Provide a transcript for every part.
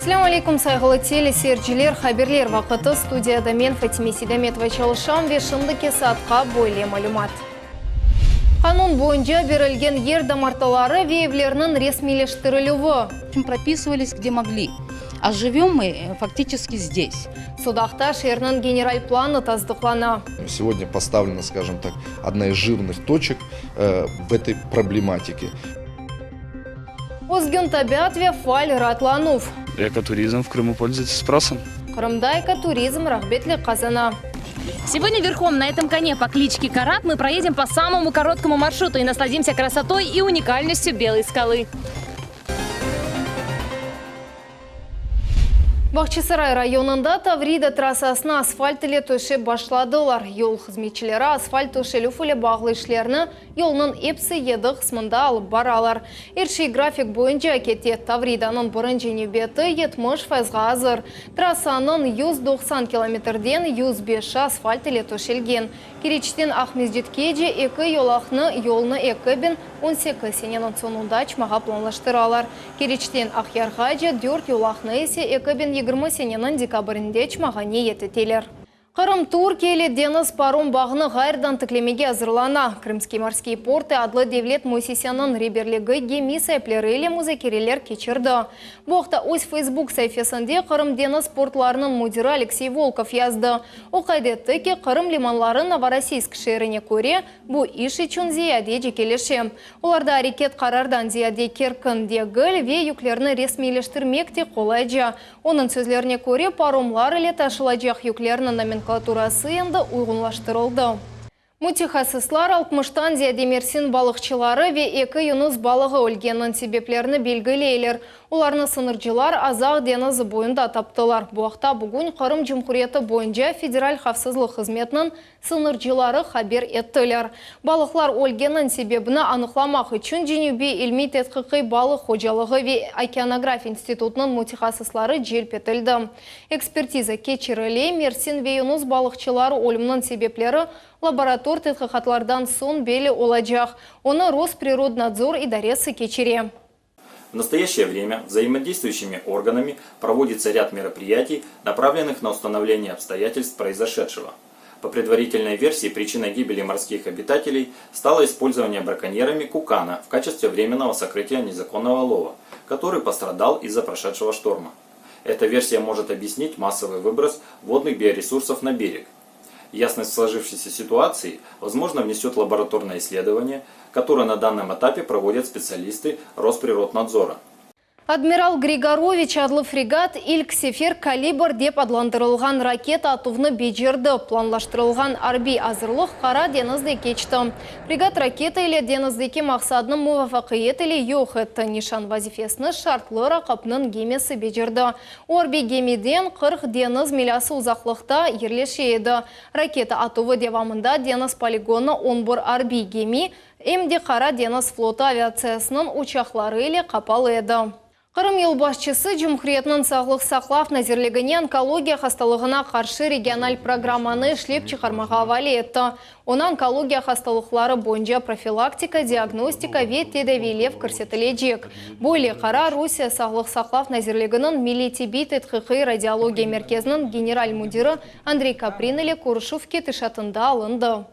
Ассаламу алейкум, сайғылы телесерджілер, хаберлер вақыты студияда мен Фатиме Седаметова чалышам вешімдіке саатқа бойле малюмат. Қанун бойынша берілген ер дамарталары веевлерінің ресмилештірілуі. Прописывались где могли, а живем мы фактически здесь. Судақта шерінің генераль планы таздықлана. Сегодня поставлена, скажем так, одна из жирных точек в этой проблематике. Озген табиатве фаль ратланув. Экотуризм в Крыму пользуется спросом. Крымда экотуризм рахбетли казана. Сегодня верхом на этом коне по кличке Карат мы проедем по самому короткому маршруту и насладимся красотой и уникальностью Белой скалы. Бахчисарай районында Таврида трассасына асфальт ile төшеп башладылар. Yol хызметчилери асфальт төшелу фөле бағлы ишлерни yolның эпсі еді қысмында алып баралар. Эршей график бойынша кетет. Тавриданың бірінші небеті 70%-ға азыр. Трассаның 190 километрден 105 асфальт ile төшелген. Керечтен Ахмездетке же 2 yolақны yolны 2 18 сененің сонында чмаға планлаштыралар. Керечтен Ахярға же 4 yolақны есе 20 сененің декабрінде чмаға ниеті телер. Қырым Туркияле Дениз паром бағыны ғайырдан тіклемеге азырлана. Крымский морские порты адлы девлет Мусисянын реберлігі геми сайплерелі музыкерелер кечірді. Боқта өз Facebook сайфесінде Қырым Дениз портларының мудирі Алексей Волков язды. О қайдетті ке Қырым лиманлары Новороссийск шеріне көре, бұ іші чүн зияде жекелеші. Оларда әрекет қарардан зияде керкін дегіл ве юклерні ресмейлештірмекте қолайджа. Оның сөзлеріне көре паромлар иле ташылajaq юклерінің номенклатурасы енді ұйғынлаштырылды. Мутихасыслар 60-тан зияде мерсин балықчылары ве 2 юнус балығы өлгеннің себеплеріні белгілейлер. Оларны сыныржылар азақ денізі бойында таптылар. Бұақта бүгін Қырым Жумхуриеті бойынша федераль хавсызлық қызметінің сыныржылары хабер еттілер. Балықлар өлгеннің себебіні анықламақ үшін Женюбе ilmi тетқиқи балық хожалығы ве океанограф институтының мутихасыслары желп етілді. Экспертиза кечірілей мерсин ве юнус балықчылары өлімнің себеплері лаборатор тетқиқатлардан сон белі олajaq. Оны Росприроднадзор идаресі кечіре. В настоящее время взаимодействующими органами проводится ряд мероприятий, направленных на установление обстоятельств произошедшего. По предварительной версии, причиной гибели морских обитателей стало использование браконьерами кукана в качестве временного сокрытия незаконного лова, который пострадал из-за прошедшего шторма. Эта версия может объяснить массовый выброс водных биоресурсов на берег. Ясность сложившейся ситуации, возможно, внесет лабораторное исследование, которое на данном этапе проводят специалисты Росприроднадзора. Адмирал Григорович адлы фрегат «Ильк Сефер калибр» деп адландырылған ракета атуғны бежерді. Планлаштырылған арби азырлық қара денізде кечті. Фрегат ракета или деніздеке мақсадының муафақиет или йоқ етті. Нишан вазифесіні шартлы рақапның гемесі бежерді. Орби гемеден 40 дениз милясы ұзақлықта ерлеші еді. Ракета атуы девамында дениз полигоны 11 арби геми, эмде қара дениз флота авиациясының учақлары или қапал еді. Қырым елбасшысы Жумхуриетінің сағлық сақлав назерлігіне онкология хасталығына қаршы региональ программаны ішлеп чықармаға авали етті. Оны онкология хасталықлары бойынша профилактика, диагностика ве тедавилев көрсетілежек. Бойле қара Русия сағлық сақлав назерлігінің милитибит етқиқи радиология мерkezінің генераль мудирі Андрей Каприн или Курышевке тышатында алынды.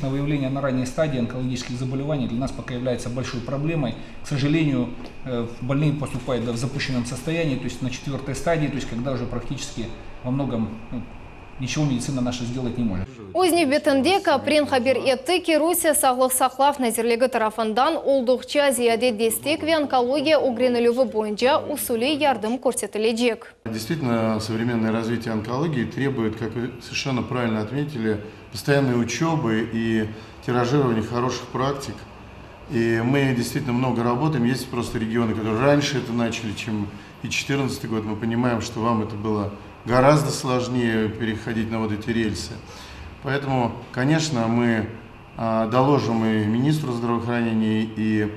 Выявление на ранней стадии онкологических заболеваний для нас пока является большой проблемой. К сожалению, больные поступают в запущенном состоянии, то есть на 4-й стадии, то есть когда уже практически во многом ничего медицина наша сделать не может. Өзіне бетінде Каприн хабер етті ке Русия сағлық сақлав назерлігі тарафындан олдықча зияде дестек ве онкология угренілігі бойынша усулей ярдым көрсетілежек. Действительно, современное развитие онкологии требует, как вы совершенно правильно отметили, постоянной учебы и тиражирования хороших практик. И мы действительно много работаем. Есть просто регионы, которые раньше это начали, чем и 2014 год. Мы понимаем, что вам это было гораздо сложнее переходить на вот эти рельсы. Поэтому, конечно, мы доложим и министру здравоохранения, и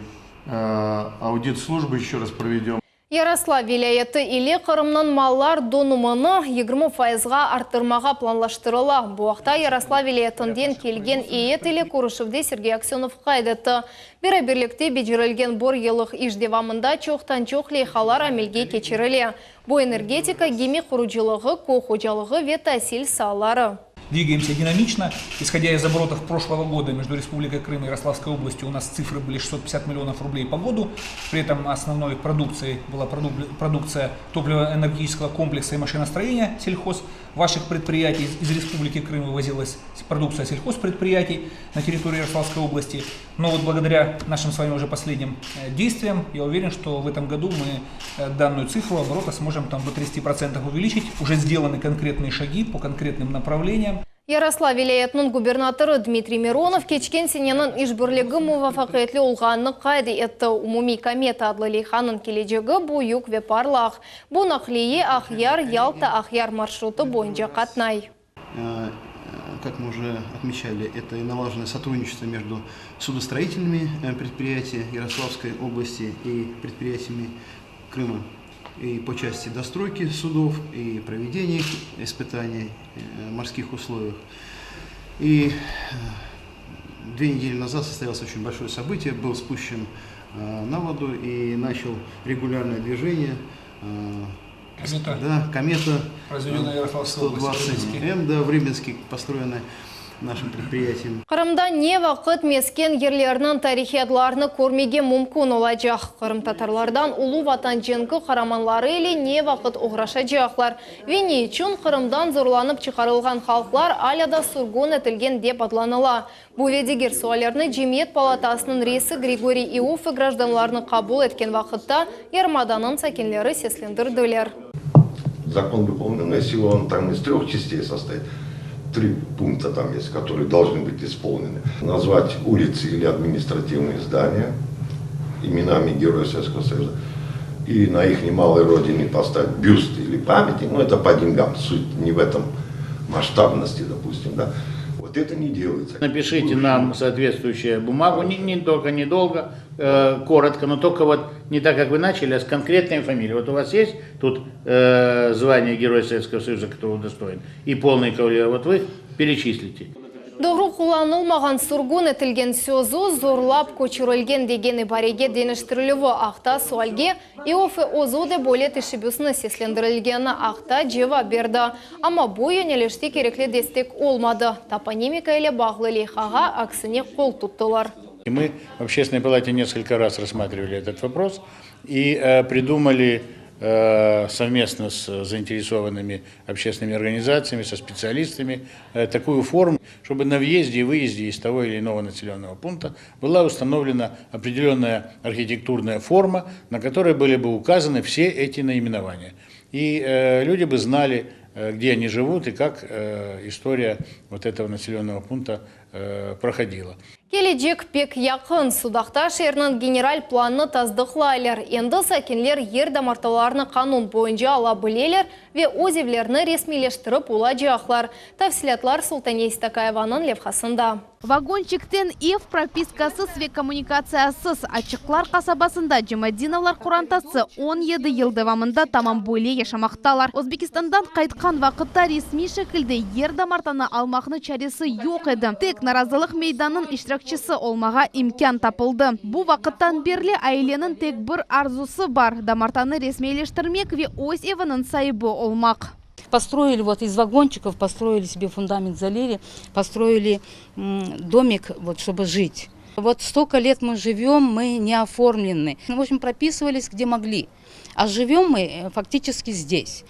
аудит службы еще раз проведем. Ярослав вилаяты или Қырымнан маллар донумыны 20%-ға арттырмаға планлаштырыла. Буақта Ярослав вилаятынден келген иет или Курышевде Сергей Аксенов қайдыты. Бераберлікте бежірілген бор елық иждевамында чоқтан-чоқ лейхалар амелге кечірілі. Бу энергетика, химия құруджилығы, кохуджалығы ве тәсіл салары. Двигаемся динамично. Исходя из оборотов прошлого года между Республикой Крым и Ярославской областью, у нас цифры были 650 миллионов рублей по году. При этом основной продукцией была продукция топливо-энергетического комплекса и машиностроения сельхоз. Ваших предприятий из Республики Крым вывозилась продукция сельхозпредприятий на территории Ярославской области. Но вот благодаря нашим с вами уже последним действиям, я уверен, что в этом году мы данную цифру оборота сможем там до 30% увеличить. Уже сделаны конкретные шаги по конкретным направлениям. Ярослав вилаятының губернаторы Дмитрий Миронов кечкен сененің ишбірлігі мувафақетлі олғаны қайды етті умуми комета адлы лейханын кележегі бұйық ве парлақ. Бұ нақлие Ахьяр, Ялта, Ахьяр маршруты бойынша қатнай. Как мы уже отмечали, это и налаженное сотрудничество между судостроительными предприятиями Ярославской области и предприятиями Крыма. И по части достройки судов, и проведения испытаний в морских условиях. И 2 недели назад состоялось очень большое событие, был спущен на воду и начал регулярное движение. Комета 120М, да, в Рыбинске, построенная нашим предприятием. Қырымда не вақыт мескен ерлерінің тарихи адларыны көрмеге мүмкін олajaq. Қырым татарлардан улу ватан женгі қараманлары или не вақыт ұғрашajaqlar. Вене үшін Қырымдан зорланып чықарылған халықлар аляда сургун етілген деп адланыла. Бұл ведегер суалерні Жемиет палатасының рейсі Григорий Иуфы гражданларны қабыл еткен вақытта Ярмаданын сәкенлері сеслендірділер. Закон дополненной силы, он там из 3 частей состоит. 3 пункта там есть, которые должны быть исполнены. Назвать улицы или административные здания именами Героев Советского Союза. И на их немалой родине поставить бюсты или памятник. Но это по деньгам, суть не в этом масштабности, допустим. Да? Вот это не делается. Напишите нам соответствующую бумагу, недолго, коротко, но только вот не так, как вы начали, а с конкретной фамилией. Вот у вас есть тут звание Героя Советского Союза, которого достоин, и полный кавалер, вот вы перечислите. Doğru kullanılmagan surgun etilgen sözü zorlap көчірілген дегені бареге денештірілігі ақта суалге Иофе озуде болет ішібісіні сесленdirілгені ақта жева берді. Ама бұл енелеште кереклі дестек олмады. Топонимика или бағлы лейхаға аксыне қол тұттылар. Мы в Общественной палате несколько раз рассматривали этот вопрос и придумали совместно с заинтересованными общественными организациями, со специалистами, такую форму, чтобы на въезде и выезде из того или иного населенного пункта была установлена определенная архитектурная форма, на которой были бы указаны все эти наименования. И люди бы знали, где они живут и как история вот этого населенного пункта проходила. Кележек пек яқын судақта шерінің генераль планны таздықлайлар. Енді сәкенлер ер дамарталарыны қанун бойынша ала білелер ве өзевлеріні ресмилештіріп олajaqlar. Тәфсилатлар Султания Истакаеваның левхасында. Вагончиктен ев пропискасы све коммуникациясыз ачықлар қасабасында Джемадиновлар құрантасы 17 елдевамында тамам бойле яшамақталар. Өзбекистандан қайтқан вақытта ресми шекілде ер дамартаны алмақны чаресі yok еді. Тек наразылық мейданын иштиракчысы олмаға имкан тапылды. Бұл вақыттан берле айленің тек бір арзусы бар. Дамартаны ресмейлештірмек ве ось евінің сайыбы олмақ. Построили вот из вагончиков, построили себе фундамент, залили, построили домик, вот, чтобы жить. Вот столько лет мы живем, мы не оформлены. В общем, прописывались где могли, а живем мы фактически здесь.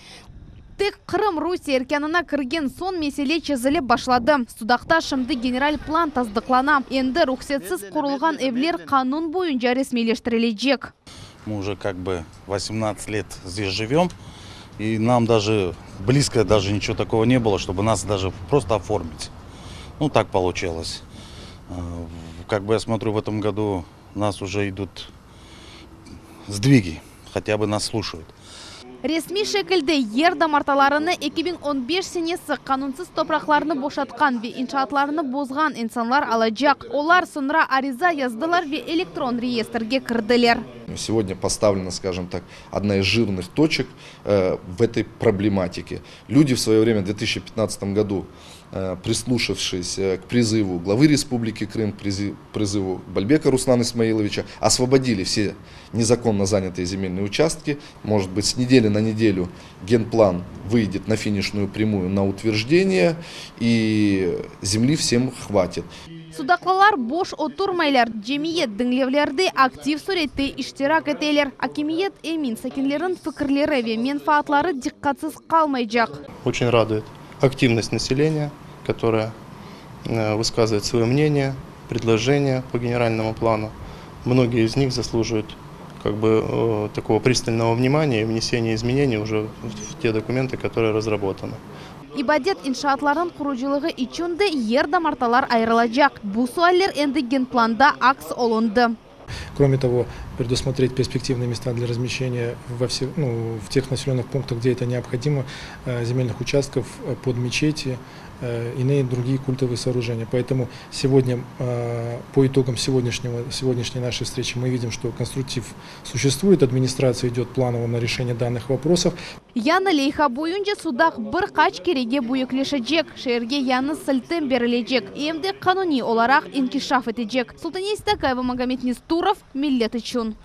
Тек Қырым Русия еркенына кірген сон меселе чезіліп башлады. Судақта шымды генераль план таздықлана. Енді рұқсетсіз құрылған евлер қанун бойынша ресмейлештірілежек. Мы уже как бы 18 лет здесь живем. И нам даже близко даже ничего такого не было, чтобы нас даже просто оформить. Ну, так получилось. Как бы я смотрю, в этом году у нас уже идут сдвиги, хотя бы нас слушают. Ресми шекілді ерді марталарыны 2015 сенесі қанунсыз топрақларыны бошатқан ве иншаатларыны бозған инсанлар алajak. Олар сонра ариза яздылар ве электрон реестрге кірділер. Сегодня поставлена, скажем так, одна из жирных точек в этой проблематике. Люди в свое время, в 2015 году, прислушавшись к призыву главы Республики Крым, к призыву Бальбека Руслана Исмаиловича, освободили все незаконно занятые земельные участки. Может быть, с недели на неделю генплан выйдет на финишную прямую на утверждение, и земли всем хватит. Судақлалар бош отырмайлар, жемиет діңлевлерді актив суретті іштирак етелер. Акимиет эмин сакинлерін фікірлері ве менфаатлары диққатсыз қалмайжақ. Очень радует активность населения, которое высказывает свое мнение, предложения по генеральному плану. Многие из них заслуживают такого пристального внимания и внесения изменений уже в те документы, которые разработаны. Ибадет иншаатларын құружылығы ичунды ерді марталар айрылajak. Бұл суаллер энді генпланда акс олынды. Кроме того, предусмотреть перспективные места для размещения в тех населенных пунктах, где это необходимо, земельных участков под мечети, иные другие культовые сооружения. Поэтому сегодня, по итогам сегодняшней нашей встречи, мы видим, что конструктив существует, администрация идет планово на решение данных вопросов. Яны лейха бойынча судақ бір қач кереге бойыклешежек, шерге яны сілтен берілежек, емде қануни оларақ инкишаф етежек. Султанесті Кайва Магомед Нестуров, миллет үшін.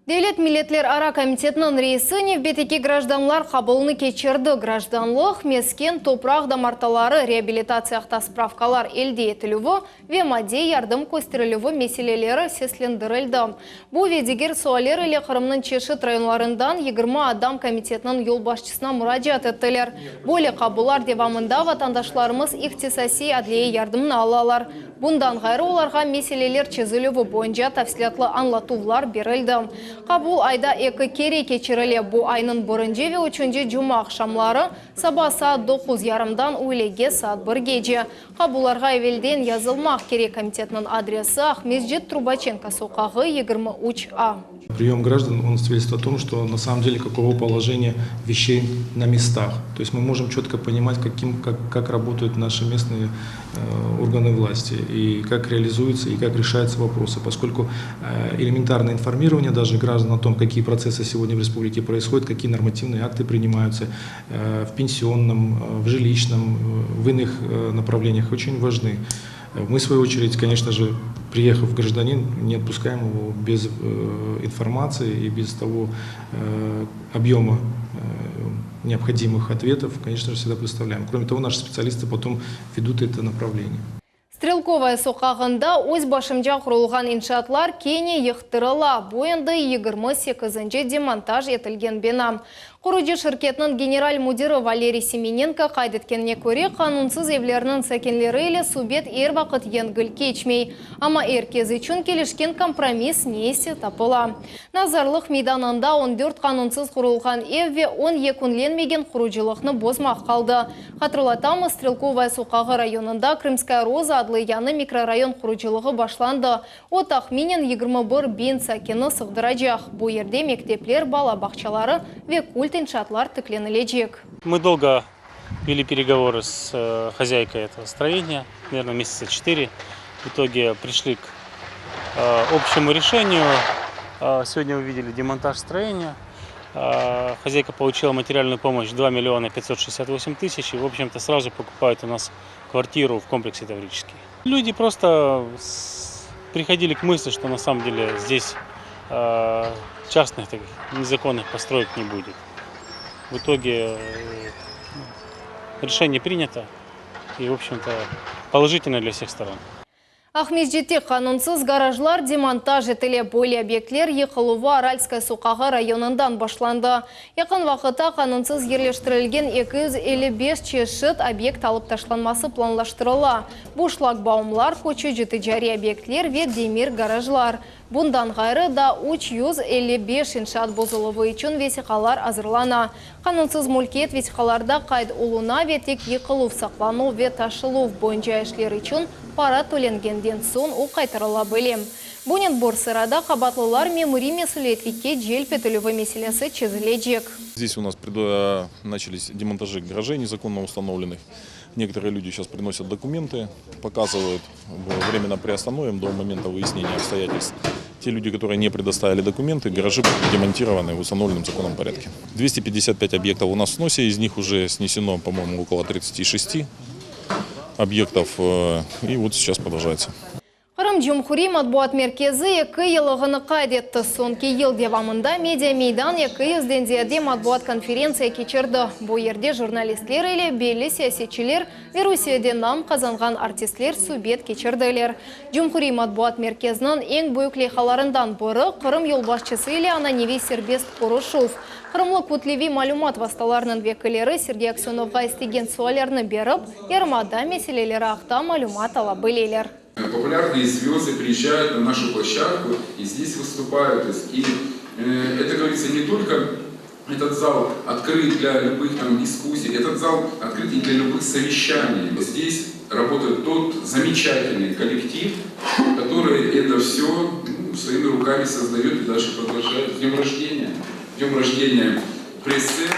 Devlet Milletler Ara Komitetinin reisi Nevbeteki gражданлар қабылыны кечерді. Гражданлық, мескен, топрақ дамарталары, реабилитацияқта справкалар елде етілуі ве маде ярдым көстерілуі меселелері сеслендірілді. Бұл ведегер суалер еле Қырымның чешіт районларындан 20 адам комитетінің елбашчысына мұраджат еттілер. Боле қабылар девамында ватандашларымыз ихтисаси адлие ярдымын алалар. Бұндан ғайры оларға меселелер чезілуі бойынша тәфсилатлы анлатувлар берілді. Қабул айда екі кере кечірілі бұ айның бұрынжеве үшінші жұма ақшамлары саба саат 9:30-дан үйлеге саат 1-ге. Қабуларға евелден yazılmaq кере комитетінің адресі Ахмезжет Трубаченко соқағы 23А. Прием граждан, он свидетельствует о том, что на самом деле каково положение вещей на местах. То есть мы можем четко понимать, как работают наши местные органы власти, и как реализуются, и как решаются вопросы, поскольку элементарное информирование даже граждан о том, какие процессы сегодня в республике происходят, какие нормативные акты принимаются в пенсионном, в жилищном, в иных направлениях, очень важны. Мы, в свою очередь, конечно же, приехав гражданин, не отпускаем его без информации и без того объема необходимых ответов, конечно же, всегда представляем. Кроме того, наши специалисты потом ведут это направление. Стрелковая соқағында өз башымжа құрылған иншаатлар кене ектіріла. Бойынды 28-ге демонтаж етілген бенам. Құруджи шirketінің генераль мудиры Валерий Семененко қайдеткеніне көре қанунсыз евлерінің сәкенлері елі субет ер вақыт енгіл кечмей. Ама еркезі үшін келішкен компромисс несі тапыла. Назарлық мейданында 14 қанунсыз құрылған еве 10 екунленмеген құруджылықны бозмақ қалды. Қатырылатамы Стрелковая соқағы районында Крымская Роза адлы яны микрорайон құруджылығы башланды. Отақ менен 21 бен сәкені сығдырajақ. Бұл ерде мектеплер, бала бақчалары ве культ иншаатлар тікленілежек. Мы долго вели переговоры с хозяйкой этого строения, наверное, месяца 4. В итоге пришли к общему решению. Сегодня вы видели демонтаж строения. Хозяйка получила материальную помощь 2 568 000 и, в общем-то, сразу покупают у нас квартиру в комплексе Таврический. Люди просто приходили к мысли, что на самом деле здесь частных таких незаконных построек не будет. В итоге решение принято и, в общем-то, положительно для всех сторон. Ахмезжетте қанунсыз гаражлар демонтаж етіле бойлы объектлер Еқылуы Аральская соқағы районындан башланды. Яқын вақытта қанунсыз ерлештірілген 255 чешіт объект алып ташланмасы планлаштырыла. Бұл шлагбаумлар, көчі жеті жари объектлер ве демир гаражлар. Bundan gayrı da 355 inşaat bozuluğu için vesikalar hazırlana. Kanunsuz mülkiyet vesikalarda kayıt oluna ve tek yıkılıp saklanu ve taşılıp boyunca işler için para төлengенден soň o kaytarılabilir. Bunun bu sırada kabatlılar memuri mesuliyetlikке celp etülüvü meselesi çizilecek. Здесь у нас начались демонтажи гаражей незаконно установленных. Некоторые люди сейчас приносят документы, показывают, временно приостановим до момента выяснения обстоятельств. Те люди, которые не предоставили документы, гаражи будут демонтированы в установленном законном порядке. 255 объектов у нас в сносе, из них уже снесено, по-моему, около 36 объектов, и вот сейчас продолжается. Кырым Cumhuriyet Matbuat Merkezi 2 yılını kaydetti. Sonki yıl devamında Media Meydan 200'den ziyade matbuat konferensiya geçirdi. Bu yerde jurnalistler ile belli siyasetçiler ve Rusya'da nam kazangan artistler sübet geçirdiler. Cumhuriyet Matbuat Merkezi'nin en büyük lehalarından biri Kırım yolbaşçısı ile Ananivi Serbest Kuruşov. Kırımlı Kutlevi malumat vastalarının vekilleri Sergey Aksionov'a istegen suallarını berip, yarımada meseleleri haqda malumat alabilirler. Популярные звезды приезжают на нашу площадку и здесь выступают. И это, говорится, не только этот зал открыт для любых там дискуссий, этот зал открыт и для любых совещаний. Здесь работает тот замечательный коллектив, который это все своими руками создает и дальше продолжает. С днем рождения пресс-центра.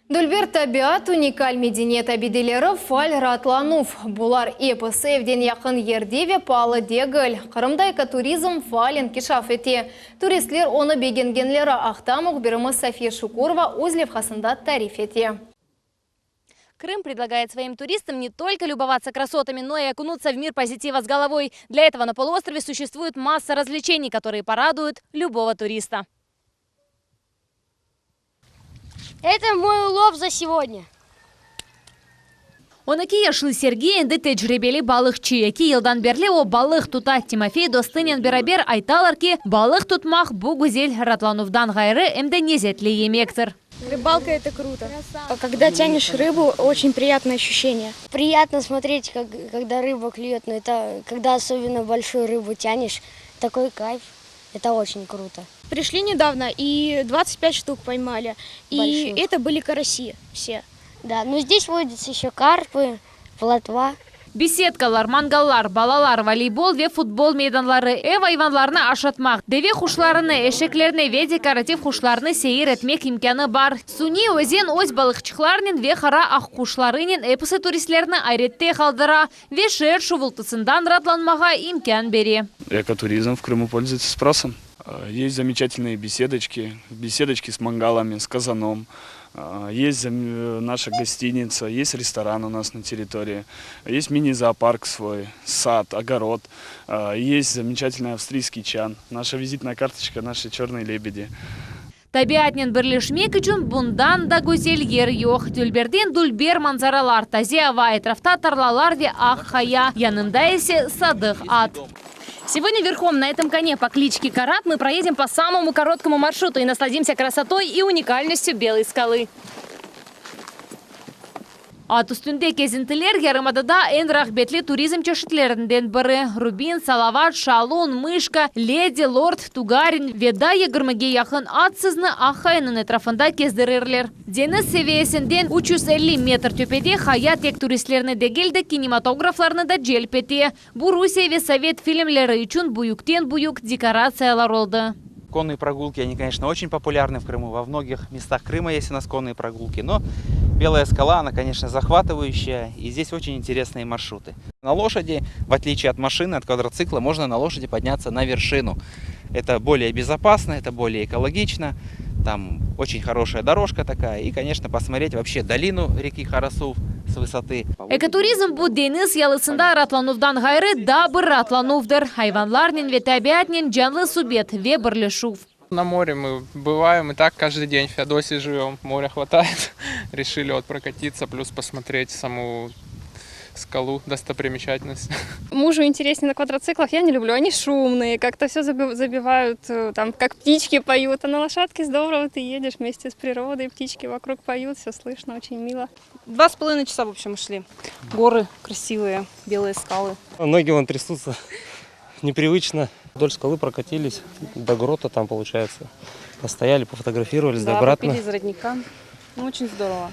Дülber tabiat unikal medeniyet abideleri fal ratlанув. Bular epos evden yakın yerde ve pahalı değil. Kırımda ekoturizm falen kişaf eti. Turistler onu beğengenleri akta muhbirimiz Safiya Şukurova öz levhasında tarif eti. Крым предлагает своим туристам не только любоваться красотами, но и окунуться в мир позитива с головой. Для этого на полуострове существует масса развлечений, которые порадуют любого туриста. Это мой улов за сегодня. Оныки яшлы Сергей энди тәҗрибәле балыкчы. 2 елдан берле о балык тута. Тимофей Достынин берабер айталар ки, балык тутмак бу гүзел ратлануфдан гайры эмдә незетле емектер. Рыбалка это круто. Когда тянешь рыбу, очень приятное ощущение. Приятно смотреть, когда рыба клюет, но это когда особенно большую рыбу тянешь, такой кайф. Это очень круто. Пришли недавно и 25 штук поймали. И больших. Это были караси все. Да, но здесь водятся еще карпы, плотва. Беседкалар, мангаллар, балалар, волейбол ве футбол мейданлары эв айванларны ашатмак, деве хушларыны, эшеклерны ве декоратив хушларны сейір этмек имканы бар. Суни өзен өз балықчықларнын ве қара ақ хушларынын эпысы туристлерны айретте қалдыра, ве шер шувылтысындан ратланмаға имкан бери. Экотуризм в Крыму пользуется спросом. Есть замечательные беседочки с мангалами, с казаном. Есть наша гостиница, есть ресторан у нас на территории, есть мини-зоопарк свой, сад, огород, есть замечательный австрийский чан, наша визитная карточка, наши черные лебеди. Табиатнен бірлешмек үшін бұндан да гөзел ер yok. Дүлберден дүлбер манзаралар, тазе ава, этрafta тарлалар ве ақ хая, янында есе садық ат. Сегодня верхом на этом коне по кличке Карат мы проедем по самому короткому маршруту и насладимся красотой и уникальностью Белой скалы. Ат үстінде кезінтілер Ярымадада en рахбетлі туризм чешетлерінден бірі. Рубин, Салават, Шалун, Мышка, Леди, Лорд, Тугарин, Веда егірмеге яқын ат сызны Ақайының этрафында кездірерлер. Дені севесінден 350 метр төпеде хая тек туристлеріні дегелді кинематографларыны да желпете. Бұл Русия ве Совет фильмлері үшін бұюктен бұюк декорациялар олды. Конные прогулки, они, конечно, очень популярны в Крыму. Во многих местах Крыма есть у нас конные прогулки. Но Белая скала, она, конечно, захватывающая. И здесь очень интересные маршруты. На лошади, в отличие от машины, от квадроцикла, можно на лошади подняться на вершину. Это более безопасно, это более экологично. Там очень хорошая дорожка такая. И, конечно, посмотреть вообще долину реки Харасу с высоты. Экотуризм bu deniz yalısında ratlanuvdan gayrı da bir ratlanuvdır. Hayvanlarның ve tabiatның canlı subet ve birleşuv. На море мы бываем и так каждый день в Феодосии живем. Моря хватает. Решили вот прокатиться, плюс посмотреть саму скалу, достопримечательность. Мужу интереснее на квадроциклах, я не люблю. Они шумные, как-то все забивают, там, как птички поют. А на лошадке здорово, ты едешь вместе с природой, птички вокруг поют, все слышно, очень мило. 2,5 часа, в общем, шли. Горы красивые, белые скалы. Ноги вон трясутся. непривычно. Вдоль скалы прокатились до грота, там получается. Постояли, пофотографировались, да, обратно. попили из родника. Ну, очень здорово.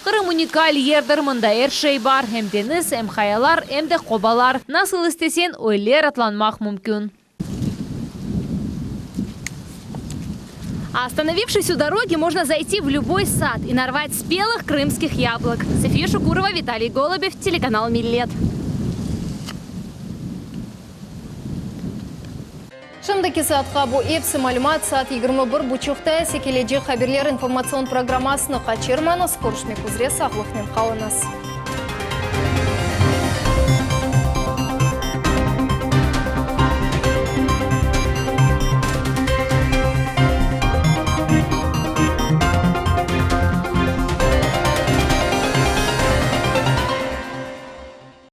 Кырым уникаль ердер мында эршей бар, hem deniz, hem hayalar, hem de кобалар. Насыл истесен ойлер атланмақ мүмкін. А остановившись у дороги, можно зайти в любой сад и нарвать спелых крымских яблок. София Шукурова, Виталий Голубев, телеканал «Миллет». Шымдaki saatқа bu епсі мәлімат saat 21:30 секеледе хаберлер информацион программасыны қачырмаңыз, көрішмек үзре сағлықнен қалыңыз.